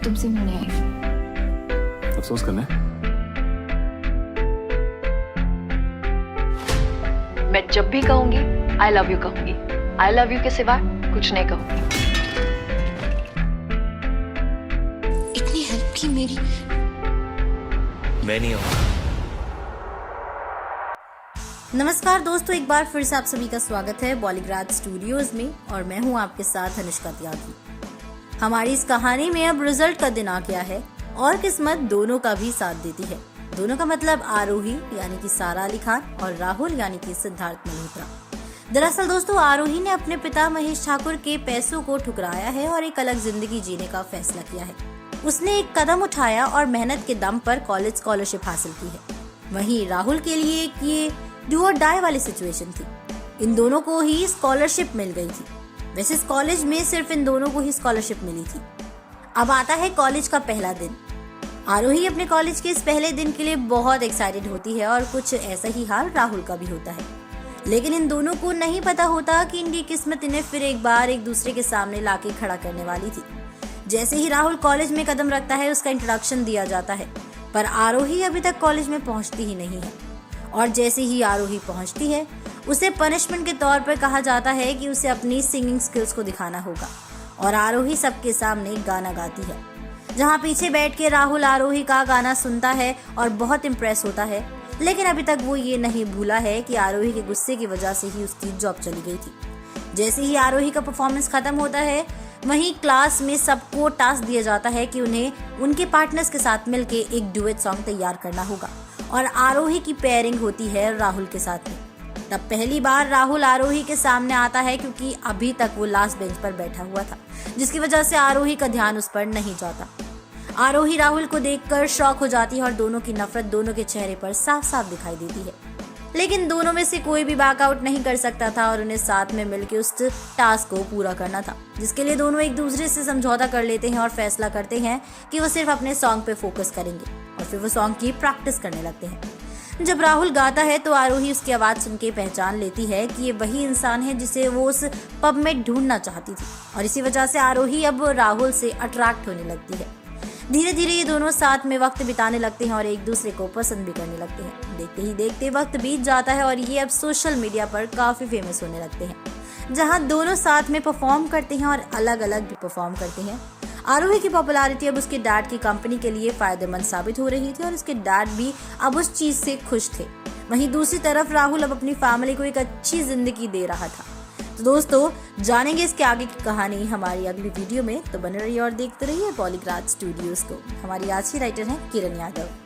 तुमसे मिलने आई। अफसोस करने? मैं जब भी कहूंगी आई लव यू कहूंगी, आई लव यू के सिवा कुछ नहीं कहूंगी। इतनी हेल्प की मेरी। मैं नहीं आऊंगा। नमस्कार दोस्तों, एक बार फिर से आप सभी का स्वागत है बॉलीग्राज स्टूडियोज में और मैं हूं आपके साथ अनुष्का त्यागी। हमारी इस कहानी में अब रिजल्ट का दिन आ गया है और किस्मत दोनों का भी साथ देती है। दोनों का मतलब आरोही यानी कि सारा अली खान और राहुल यानी कि सिद्धार्थ मल्होत्रा। दरअसल दोस्तों, आरोही ने अपने पिता महेश ठाकुर के पैसों को ठुकराया है और एक अलग जिंदगी जीने का फैसला किया है। उसने एक कदम उठाया और मेहनत के दम पर कॉलेज स्कॉलरशिप हासिल की है। वहीं राहुल के लिए ये डू और डाई वाली सिचुएशन थी। इन दोनों को ही स्कॉलरशिप मिल गई थी। वैसे इस कॉलेज में सिर्फ इन दोनों को ही स्कॉलरशिप मिली थी। अब आता है कॉलेज का पहला दिन। आरोही अपने कॉलेज के इस पहले दिन के लिए बहुत एक्साइटेड होती है और कुछ ऐसा ही हाल राहुल का भी होता है। लेकिन इन दोनों को नहीं पता होता कि इनकी किस्मत इन्हें फिर एक बार एक दूसरे के सामने लाके खड़ा करने वाली थी। जैसे ही राहुल कॉलेज में कदम रखता है उसका इंट्रोडक्शन दिया जाता है, पर आरोही अभी तक कॉलेज में पहुंचती ही नहीं है। और जैसे ही आरोही पहुंचती है उसे पनिशमेंट के तौर पर कहा जाता है कि उसे अपनी सिंगिंग स्किल्स को दिखाना होगा। और आरोही सबके सामने गाना गाती है, जहां पीछे बैठ के राहुल आरोही का गाना सुनता है और बहुत इम्प्रेस होता है। लेकिन अभी तक वो ये नहीं भूला है कि आरोही के गुस्से की वजह से ही उसकी जॉब चली गई थी। जैसे ही आरोही का परफॉर्मेंस खत्म होता है वहीं क्लास में सबको टास्क दिया जाता है कि उन्हें उनके पार्टनर्स के साथ मिलके एक डुएट सॉन्ग तैयार करना होगा और आरोही की पेयरिंग होती है राहुल के साथ में। तब पहली बार राहुल आरोही के सामने आता है क्योंकि अभी तक वो लास्ट बेंच पर बैठा हुआ था, जिसकी वजह से आरोही का ध्यान उस पर नहीं जाता। आरोही राहुल को देखकर शॉक हो जाती है और दोनों की नफरत दोनों के चेहरे पर साफ साफ दिखाई देती है। लेकिन दोनों में से कोई भी बैकआउट नहीं कर सकता था और उन्हें साथ में मिलकर उस टास्क को पूरा करना था, जिसके लिए दोनों एक दूसरे से समझौता कर लेते हैं और फैसला करते हैं कि वो सिर्फ अपने सॉन्ग पे फोकस करेंगे और फिर वो सॉन्ग की प्रैक्टिस करने लगते हैं। जब राहुल गाता है तो आरोही उसकी आवाज सुन के पहचान लेती है कि ये वही इंसान है जिसे वो उस पब में ढूंढना चाहती थी और इसी वजह से आरोही अब राहुल से अट्रैक्ट होने लगती है। धीरे धीरे ये दोनों साथ में वक्त बिताने लगते हैं और एक दूसरे को पसंद भी करने लगते हैं। देखते ही देखते वक्त बीत जाता है और ये अब सोशल मीडिया पर काफी फेमस होने लगते हैं, जहां दोनों साथ में परफॉर्म करते हैं और अलग अलग भी परफॉर्म करते हैं। आरोही की पॉपुलैरिटी अब उसके डैड की कंपनी के लिए फायदेमंद साबित हो रही थी और उसके डैड भी अब उस चीज से खुश थे। वहीं दूसरी तरफ राहुल अब अपनी फैमिली को एक अच्छी जिंदगी दे रहा था। तो दोस्तों, जानेंगे इसके आगे की कहानी हमारी अगली वीडियो में, तो बने रहिए और देखते रहिए बॉलीग्राज स्टूडियोज को। हमारी आज की राइटर हैं किरण यादव।